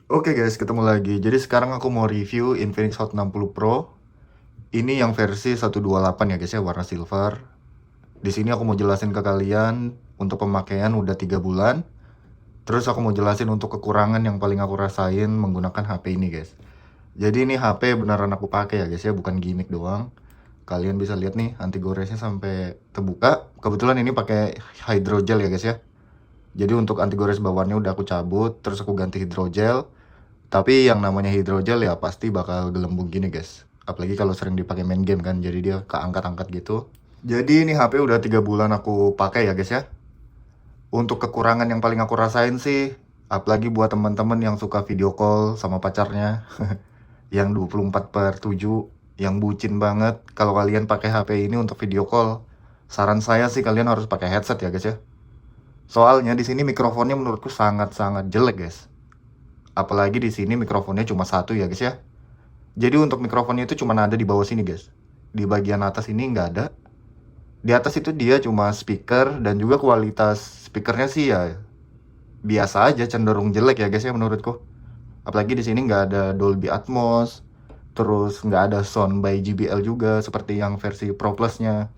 Oke guys, ketemu lagi. Jadi sekarang aku mau review Infinix Hot 60 Pro. Ini yang versi 128 ya guys ya, warna silver. Di sini aku mau jelasin ke kalian untuk pemakaian udah 3 bulan. Terus aku mau jelasin untuk kekurangan yang paling aku rasain menggunakan HP ini guys. Jadi ini HP beneran aku pakai ya guys ya, bukan gimmick doang. Kalian bisa lihat nih anti goresnya sampai terbuka. Kebetulan ini pakai hydrogel ya guys ya. Jadi untuk anti gores bawaannya udah aku cabut, terus aku ganti hidrogel. Tapi yang namanya hidrogel ya pasti bakal gelembung gini guys. Apalagi kalau sering dipakai main game kan, jadi dia keangkat-angkat gitu. Jadi ini HP udah 3 bulan aku pakai ya guys ya. Untuk kekurangan yang paling aku rasain sih, apalagi buat teman-teman yang suka video call sama pacarnya, yang 24/7, yang bucin banget. Kalau kalian pakai HP ini untuk video call, saran saya sih kalian harus pakai headset ya guys ya. Soalnya di sini mikrofonnya menurutku sangat-sangat jelek guys. Apalagi di sini mikrofonnya cuma satu ya guys ya. Jadi untuk mikrofonnya itu cuma ada di bawah sini guys. Di bagian atas ini nggak ada. Di atas itu dia cuma speaker dan juga kualitas speakernya sih ya biasa aja, cenderung jelek ya guys ya menurutku. Apalagi di sini nggak ada Dolby Atmos, terus nggak ada sound by JBL juga seperti yang versi Pro Plus-nya.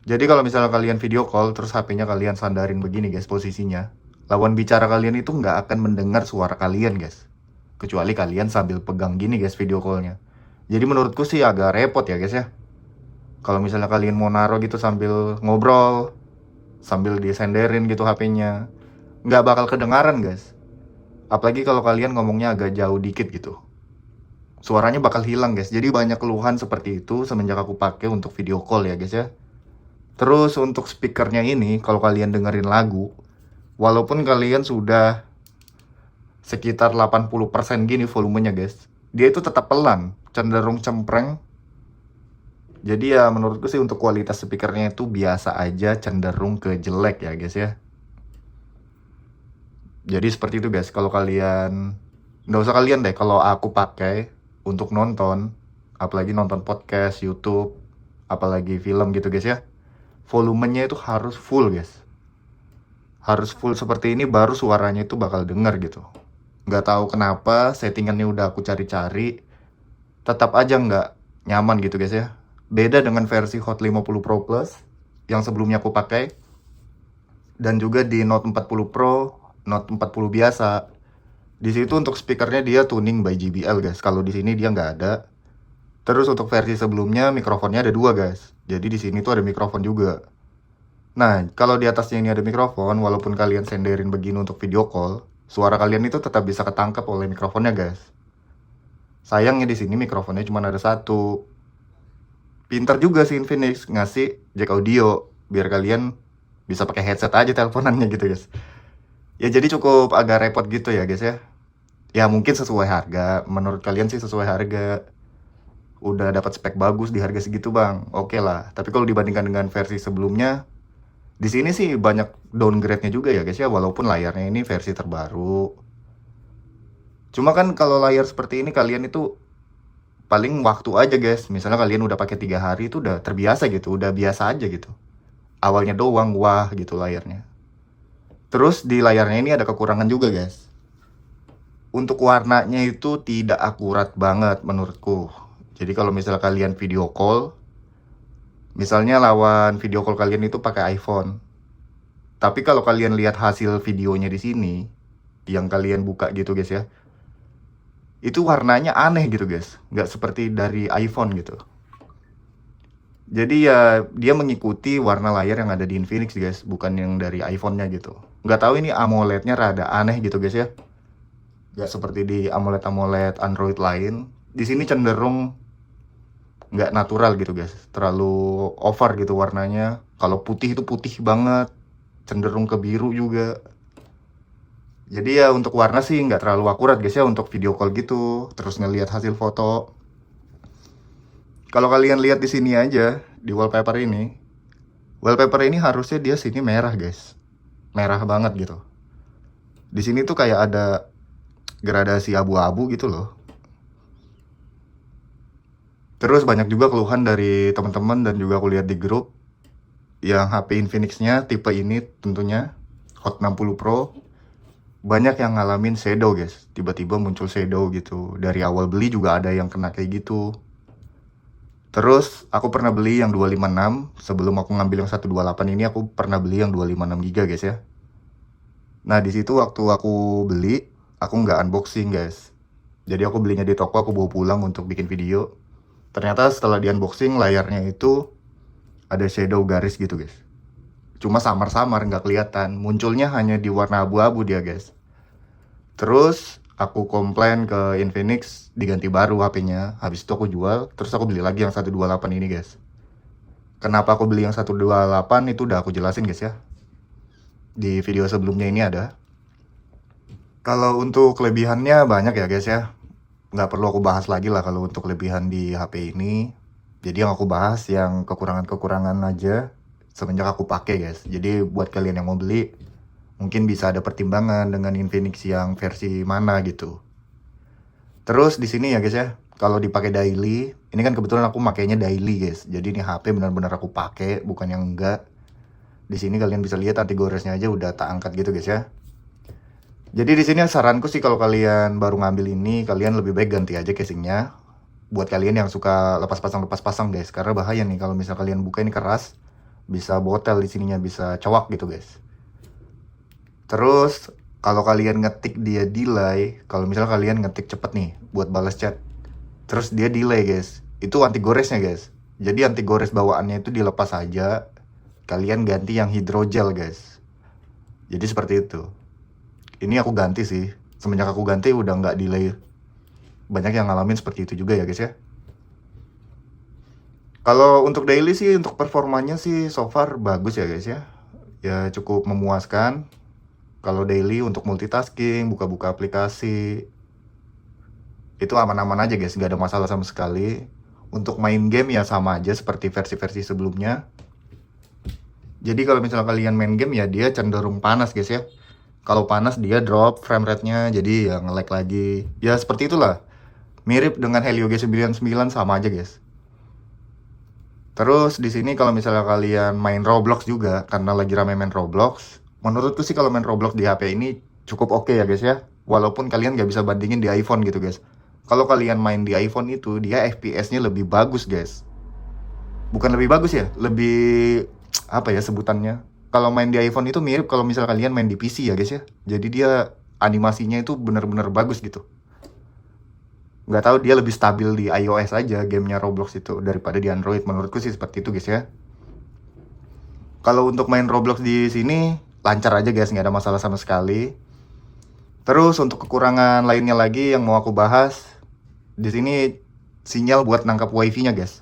Jadi kalau misalnya kalian video call terus HP-nya kalian sandarin begini guys posisinya, lawan bicara kalian itu nggak akan mendengar suara kalian guys. Kecuali kalian sambil pegang gini guys video callnya. Jadi menurutku sih agak repot ya guys ya. Kalau misalnya kalian mau naro gitu sambil ngobrol, sambil disenderin gitu HP-nya, nggak bakal kedengaran guys. Apalagi kalau kalian ngomongnya agak jauh dikit gitu. Suaranya bakal hilang guys. Jadi banyak keluhan seperti itu semenjak aku pakai untuk video call ya guys ya. Terus untuk speakernya ini, kalau kalian dengerin lagu, walaupun kalian sudah sekitar 80% gini volumenya guys, dia itu tetap pelan, cenderung cempreng. Jadi ya menurutku sih untuk kualitas speakernya itu biasa aja, cenderung ke jelek ya guys ya. Jadi seperti itu guys, kalau kalian, nggak usah kalian deh, kalau aku pakai untuk nonton, apalagi nonton podcast, YouTube, apalagi film gitu guys ya, volumenya itu harus full guys. Harus full seperti ini baru suaranya itu bakal denger gitu. Nggak tahu kenapa settingannya udah aku cari-cari, tetap aja nggak nyaman gitu guys ya. Beda dengan versi Hot 50 Pro Plus yang sebelumnya aku pakai, dan juga di Note 40 Pro, Note 40 biasa. Di situ untuk speakernya dia tuning by JBL guys. Kalau di sini dia nggak ada. Terus untuk versi sebelumnya mikrofonnya ada dua guys. Jadi di sini tuh ada mikrofon juga. Nah, kalau di atasnya ini ada mikrofon, walaupun kalian senderin begini untuk video call, suara kalian itu tetap bisa ketangkap oleh mikrofonnya guys. Sayangnya di sini mikrofonnya cuma ada satu. Pintar juga sih Infinix ngasih jack audio biar kalian bisa pakai headset aja teleponannya gitu guys. Ya jadi cukup agak repot gitu ya guys ya. Ya mungkin sesuai harga, menurut kalian sih sesuai harga. Udah dapat spek bagus di harga segitu bang, oke lah. Tapi kalau dibandingkan dengan versi sebelumnya, di sini sih banyak downgrade-nya juga ya guys ya. Walaupun layarnya ini versi terbaru. Cuma kan kalau layar seperti ini kalian itu paling waktu aja guys. Misalnya kalian udah pakai 3 hari itu udah terbiasa gitu, udah biasa aja gitu. Awalnya doang wah gitu layarnya. Terus di layarnya ini ada kekurangan juga guys. Untuk warnanya itu tidak akurat banget menurutku. Jadi kalau misalnya kalian video call, misalnya lawan video call kalian itu pakai iPhone. Tapi kalau kalian lihat hasil videonya di sini, yang kalian buka gitu guys ya, itu warnanya aneh gitu guys. Nggak seperti dari iPhone gitu. Jadi ya dia mengikuti warna layar yang ada di Infinix guys, bukan yang dari iPhone-nya gitu. Nggak tahu ini AMOLED-nya rada aneh gitu guys ya. Nggak seperti di AMOLED Android lain. Di sini cenderung nggak natural gitu guys, terlalu over gitu warnanya. Kalau putih itu putih banget, cenderung ke biru juga. Jadi ya untuk warna sih nggak terlalu akurat guys ya untuk video call gitu, terus ngelihat hasil foto. Kalau kalian lihat di sini aja di wallpaper ini harusnya dia sini merah guys, merah banget gitu. Di sini tuh kayak ada gradasi abu-abu gitu loh. Terus banyak juga keluhan dari teman-teman dan juga aku lihat di grup yang HP Infinix-nya tipe ini tentunya Hot 60 Pro banyak yang ngalamin shadow guys, tiba-tiba muncul shadow gitu. Dari awal beli juga ada yang kena kayak gitu. Terus aku pernah beli yang 256, sebelum aku ngambil yang 128 ini aku pernah beli yang 256 GB guys ya. Nah di situ waktu aku beli, aku nggak unboxing guys. Jadi aku belinya di toko, aku bawa pulang untuk bikin video. Ternyata setelah di unboxing layarnya itu ada shadow garis gitu guys. Cuma samar-samar, nggak kelihatan. Munculnya hanya di warna abu-abu dia guys. Terus aku komplain ke Infinix, diganti baru HP-nya. Habis itu aku jual, terus aku beli lagi yang 128 ini guys. Kenapa aku beli yang 128 itu udah aku jelasin guys ya. Di video sebelumnya ini ada. Kalau untuk kelebihannya banyak ya guys ya. Nggak perlu aku bahas lagi lah kalau untuk kelebihan di HP ini. Jadi yang aku bahas yang kekurangan-kekurangan aja semenjak aku pakai guys. Jadi buat kalian yang mau beli, mungkin bisa ada pertimbangan dengan Infinix yang versi mana gitu. Terus di sini ya guys ya, kalau dipakai daily, ini kan kebetulan aku makainya daily guys. Jadi ini HP benar-benar aku pakai, bukan yang enggak. Di sini kalian bisa lihat anti goresnya aja udah tak angkat gitu guys ya. Jadi di sini saranku sih kalau kalian baru ngambil ini, kalian lebih baik ganti aja casingnya. Buat kalian yang suka lepas pasang guys, karena bahaya nih kalau misal kalian buka ini keras, bisa botel di sininya, bisa cowak gitu guys. Terus kalau kalian ngetik dia delay, kalau misal kalian ngetik cepet nih buat balas chat, terus dia delay guys, itu anti goresnya guys. Jadi anti gores bawaannya itu dilepas aja, kalian ganti yang hidrogel guys. Jadi seperti itu. Ini aku ganti sih, semenjak aku ganti udah nggak delay. Banyak yang ngalamin seperti itu juga ya guys ya. Kalau untuk daily sih, untuk performanya sih so far bagus ya guys ya. Ya cukup memuaskan. Kalau daily untuk multitasking, buka-buka aplikasi, itu aman-aman aja guys, nggak ada masalah sama sekali. Untuk main game ya sama aja seperti versi-versi sebelumnya. Jadi kalau misalnya kalian main game ya dia cenderung panas guys ya. Kalau panas dia drop frame rate-nya, jadi ya nge-lag lagi. Ya seperti itulah. Mirip dengan Helio G99 sama aja guys. Terus di sini kalau misalnya kalian main Roblox juga, karena lagi rame main Roblox, menurutku sih kalau main Roblox di HP ini cukup oke ya guys ya. Walaupun kalian nggak bisa bandingin di iPhone gitu guys. Kalau kalian main di iPhone itu, dia FPS-nya lebih bagus guys. Bukan lebih bagus ya, lebih apa ya sebutannya. Kalau main di iPhone itu mirip kalau misal kalian main di PC ya guys ya. Jadi dia animasinya itu benar-benar bagus gitu. Nggak tahu, dia lebih stabil di iOS aja gamenya Roblox itu daripada di Android. Menurutku sih seperti itu guys ya. Kalau untuk main Roblox di sini lancar aja guys, nggak ada masalah sama sekali. Terus untuk kekurangan lainnya lagi yang mau aku bahas, di sini sinyal buat nangkap wifi-nya guys.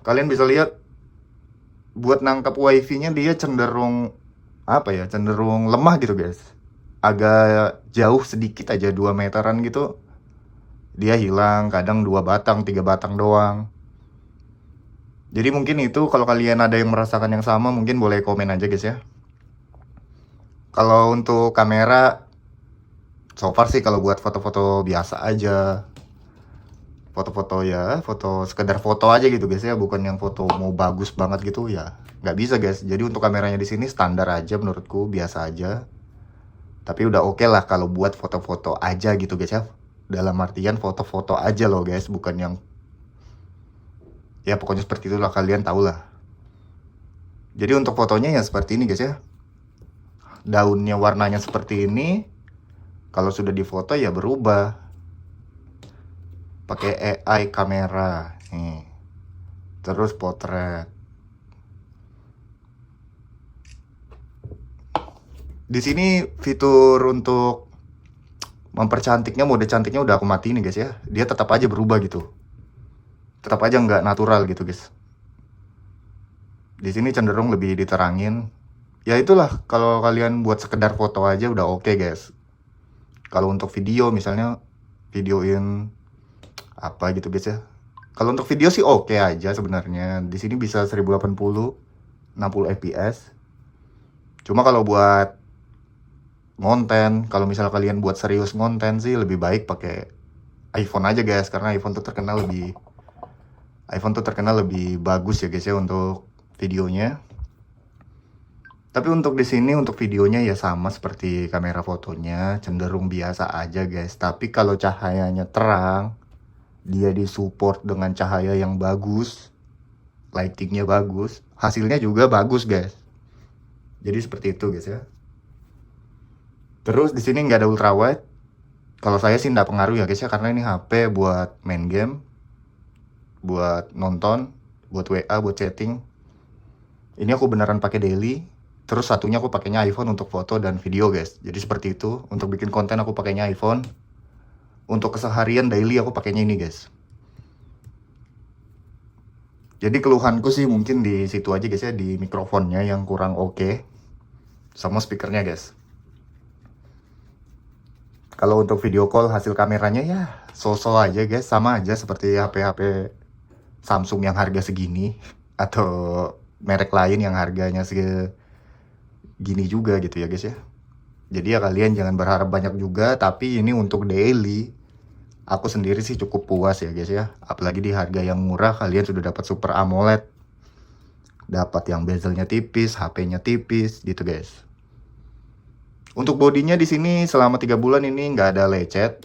Kalian bisa lihat buat nangkap wifi-nya dia cenderung apa ya, cenderung lemah gitu guys. Agak jauh sedikit aja 2 meteran gitu, dia hilang, kadang 2 batang, 3 batang doang. Jadi mungkin itu kalau kalian ada yang merasakan yang sama, mungkin boleh komen aja guys ya. Kalau untuk kamera, so far sih kalau buat foto-foto biasa aja. Foto-foto ya, foto sekedar foto aja gitu guys ya, bukan yang foto mau bagus banget gitu ya. Nggak bisa guys. Jadi untuk kameranya di sini standar aja menurutku, biasa aja. Tapi udah oke lah kalau buat foto-foto aja gitu guys ya. Dalam artian foto-foto aja loh guys, bukan yang ya pokoknya seperti itulah, kalian tau lah. Jadi untuk fotonya ya seperti ini guys ya. Daunnya warnanya seperti ini. Kalau sudah difoto ya berubah. Pakai AI kamera nih. Terus potret. Di sini fitur untuk mempercantiknya, mode cantiknya udah aku matiin nih guys ya. Dia tetap aja berubah gitu. Tetap aja nggak natural gitu guys. Di sini cenderung lebih diterangin. Ya itulah, kalau kalian buat sekedar foto aja udah oke guys. Kalau untuk video misalnya videoin apa gitu guys ya. Kalau untuk video sih oke aja sebenarnya. Di sini bisa 1080 60 fps. Cuma kalau buat ngonten, kalau misal kalian buat serius ngonten sih lebih baik pakai iPhone aja guys, karena iPhone tuh terkenal lebih bagus ya guys ya untuk videonya. Tapi untuk di sini untuk videonya ya sama seperti kamera fotonya, cenderung biasa aja guys. Tapi kalau cahayanya terang, dia disupport dengan cahaya yang bagus, lightingnya bagus, hasilnya juga bagus guys. Jadi seperti itu guys ya. Terus di sini nggak ada ultrawide. Kalau saya sih nggak pengaruh ya guys ya, karena ini HP buat main game, buat nonton, buat WA, buat chatting. Ini aku beneran pakai daily. Terus satunya aku pakainya iPhone untuk foto dan video guys. Jadi seperti itu. Untuk bikin konten aku pakainya iPhone. Untuk keseharian daily aku pakainya ini guys. Jadi keluhanku sih mungkin di situ aja guys ya, di mikrofonnya yang kurang oke, sama speakernya guys. Kalau untuk video call hasil kameranya ya so-so aja guys, sama aja seperti HP-HP Samsung yang harga segini atau merek lain yang harganya segini juga gitu ya guys ya. Jadi ya kalian jangan berharap banyak juga, tapi ini untuk daily aku sendiri sih cukup puas ya guys ya. Apalagi di harga yang murah kalian sudah dapat Super AMOLED, dapat yang bezelnya tipis, HP-nya tipis gitu guys. Untuk bodinya di sini selama 3 bulan ini nggak ada lecet.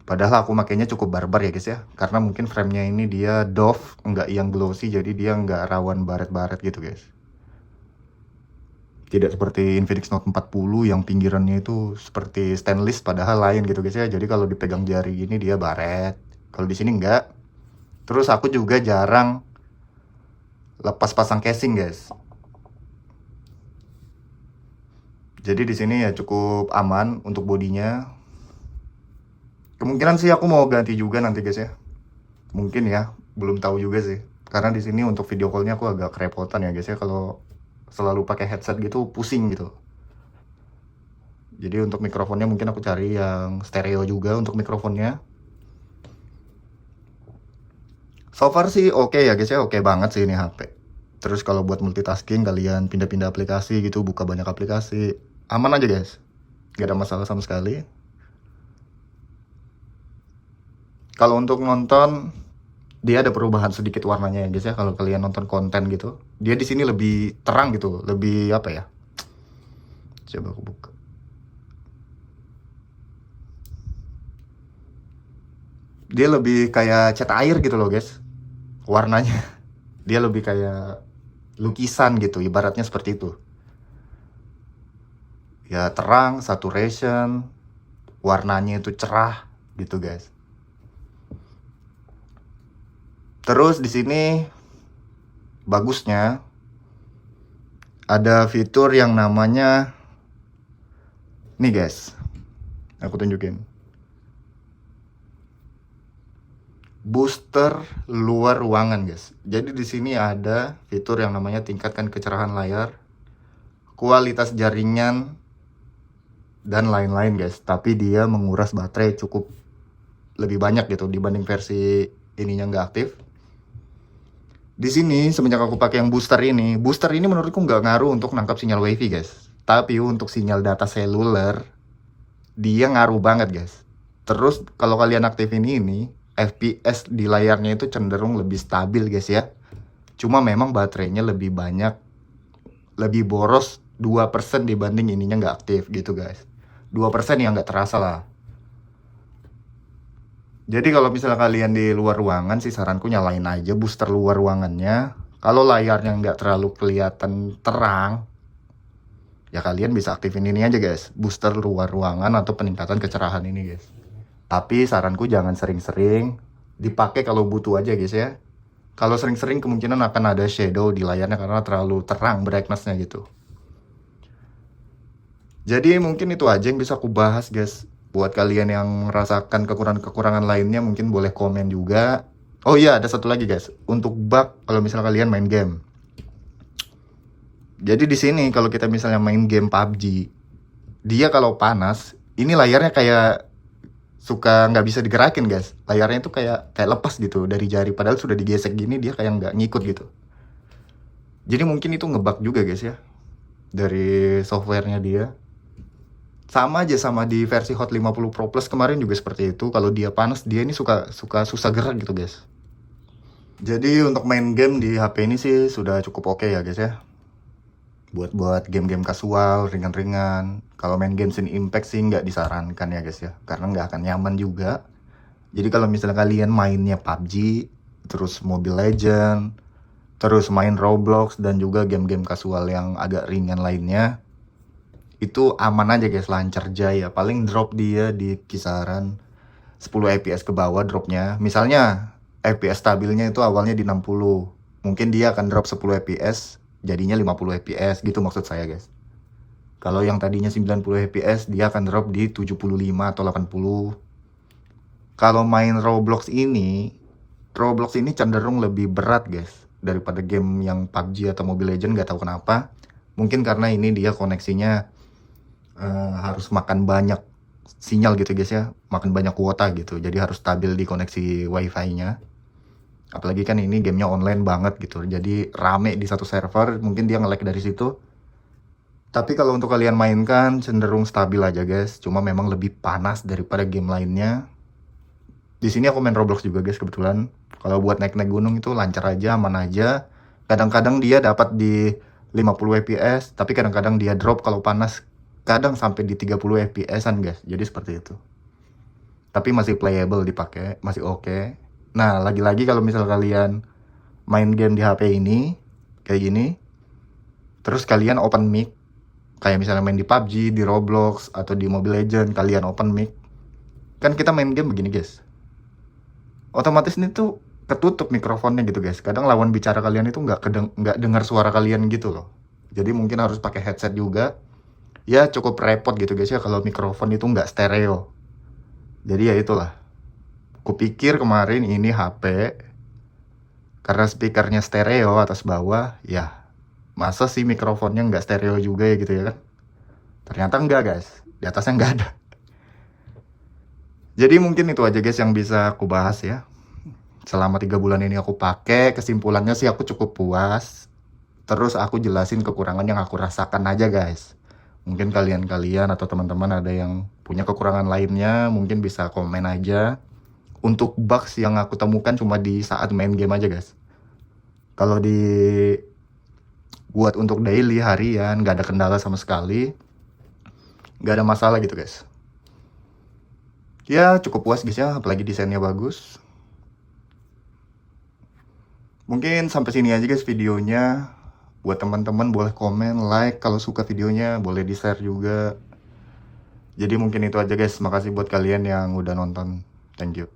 Padahal aku makainya cukup barbar ya guys ya. Karena mungkin framenya ini dia doff, nggak yang glossy, jadi dia nggak rawan baret-baret gitu guys. Tidak seperti Infinix Note 40 yang pinggirannya itu seperti stainless, padahal lain gitu guys ya. Jadi kalau dipegang jari ini dia baret. Kalau di sini enggak. Terus aku juga jarang lepas pasang casing guys. Jadi di sini ya cukup aman untuk bodinya. Kemungkinan sih aku mau ganti juga nanti guys ya. Mungkin ya, belum tahu juga sih. Karena di sini untuk video callnya aku agak kerepotan ya guys ya, kalau selalu pakai headset gitu pusing gitu. Jadi untuk mikrofonnya mungkin aku cari yang stereo juga untuk mikrofonnya. So far sih oke ya guys ya, oke banget sih ini HP. Terus kalau buat multitasking kalian pindah-pindah aplikasi gitu, buka banyak aplikasi, aman aja guys. Gak ada masalah sama sekali. Kalau untuk nonton, dia ada perubahan sedikit warnanya ya guys ya. Kalau kalian nonton konten gitu, dia di sini lebih terang gitu, lebih apa ya? Coba aku buka. Dia lebih kayak cat air gitu loh guys, warnanya. Dia lebih kayak lukisan gitu, ibaratnya seperti itu. Ya terang, saturation, warnanya itu cerah gitu guys. Terus di sini bagusnya ada fitur yang namanya nih guys, aku tunjukin. Booster luar ruangan guys. Jadi di sini ada fitur yang namanya tingkatkan kecerahan layar, kualitas jaringan, dan lain-lain guys. Tapi dia menguras baterai cukup lebih banyak gitu dibanding versi ininya nggak aktif. Di sini semenjak aku pakai yang booster ini menurutku nggak ngaruh untuk nangkap sinyal wifi guys. Tapi untuk sinyal data seluler dia ngaruh banget guys. Terus kalau kalian aktifin ini, FPS di layarnya itu cenderung lebih stabil guys ya. Cuma memang baterainya lebih banyak, lebih boros 2% dibanding ininya nggak aktif gitu guys. 2% yang nggak terasa lah. Jadi kalau misalnya kalian di luar ruangan sih saranku nyalain aja booster luar ruangannya. Kalau layarnya nggak terlalu kelihatan terang, ya kalian bisa aktifin ini aja guys, booster luar ruangan atau peningkatan kecerahan ini guys. Tapi saranku jangan sering-sering, dipakai kalau butuh aja guys ya. Kalau sering-sering kemungkinan akan ada shadow di layarnya karena terlalu terang brightness-nya gitu. Jadi mungkin itu aja yang bisa aku bahas guys. Buat kalian yang merasakan kekurangan-kekurangan lainnya mungkin boleh komen juga. Oh iya, ada satu lagi guys. Untuk bug kalau misalnya kalian main game. Jadi di sini kalau kita misalnya main game PUBG, dia kalau panas, ini layarnya kayak suka nggak bisa digerakin guys. Layarnya itu kayak lepas gitu dari jari. Padahal sudah digesek gini dia kayak nggak ngikut gitu. Jadi mungkin itu ngebug juga guys ya, dari softwarenya dia. Sama aja sama di versi Hot 50 Pro Plus kemarin juga seperti itu. Kalau dia panas dia ini suka susah gerak gitu guys. Jadi untuk main game di HP ini sih sudah cukup oke ya guys ya. buat game-game kasual, ringan-ringan. Kalau main Genshin Impact sih nggak disarankan ya guys ya, karena nggak akan nyaman juga. Jadi kalau misalnya kalian mainnya PUBG, terus Mobile Legend, terus main Roblox dan juga game-game kasual yang agak ringan lainnya, itu aman aja guys, lancar jaya. Paling drop dia di kisaran 10 fps ke bawah dropnya. Misalnya fps stabilnya itu awalnya di 60, mungkin dia akan drop 10 fps jadinya 50 fps gitu maksud saya guys. Kalau yang tadinya 90 fps dia akan drop di 75 atau 80. Kalau main Roblox ini cenderung lebih berat guys daripada game yang PUBG atau Mobile Legends, nggak tahu kenapa. Mungkin karena ini dia koneksinya harus makan banyak sinyal gitu guys ya, makan banyak kuota gitu, jadi harus stabil di koneksi wifi-nya. Apalagi kan ini gamenya online banget gitu, jadi rame di satu server, mungkin dia nge-lag dari situ. Tapi kalau untuk kalian mainkan cenderung stabil aja guys, cuma memang lebih panas daripada game lainnya. Di sini aku main Roblox juga guys kebetulan. Kalau buat naik-naik gunung itu lancar aja, aman aja. Kadang-kadang dia dapat di 50 fps, tapi kadang-kadang dia drop kalau panas. Kadang sampai di 30 fps-an guys. Jadi seperti itu. Tapi masih playable dipakai, masih oke. Nah, lagi-lagi kalau misal kalian main game di HP ini kayak gini, terus kalian open mic, kayak misalnya main di PUBG, di Roblox atau di Mobile Legends, kalian open mic. Kan kita main game begini guys, otomatis ini tuh ketutup mikrofonnya gitu guys. Kadang lawan bicara kalian itu nggak dengar suara kalian gitu loh. Jadi mungkin harus pakai headset juga. Ya cukup repot gitu guys ya kalau mikrofon itu nggak stereo. Jadi ya itulah. Kupikir kemarin ini HP karena speakernya stereo atas bawah, ya masa sih mikrofonnya nggak stereo juga ya gitu ya kan. Ternyata enggak guys, di atasnya nggak ada. Jadi mungkin itu aja guys yang bisa aku bahas ya. Selama 3 bulan ini aku pakai, kesimpulannya sih aku cukup puas. Terus aku jelasin kekurangan yang aku rasakan aja guys. Mungkin kalian-kalian atau teman-teman ada yang punya kekurangan lainnya, mungkin bisa komen aja. Untuk bugs yang aku temukan cuma di saat main game aja guys. Kalau buat untuk daily, harian, nggak ada kendala sama sekali. Nggak ada masalah gitu guys. Ya cukup puas guys ya, apalagi desainnya bagus. Mungkin sampai sini aja guys videonya. Buat teman-teman boleh komen, like kalau suka videonya, boleh di-share juga. Jadi mungkin itu aja guys. Makasih buat kalian yang udah nonton. Thank you.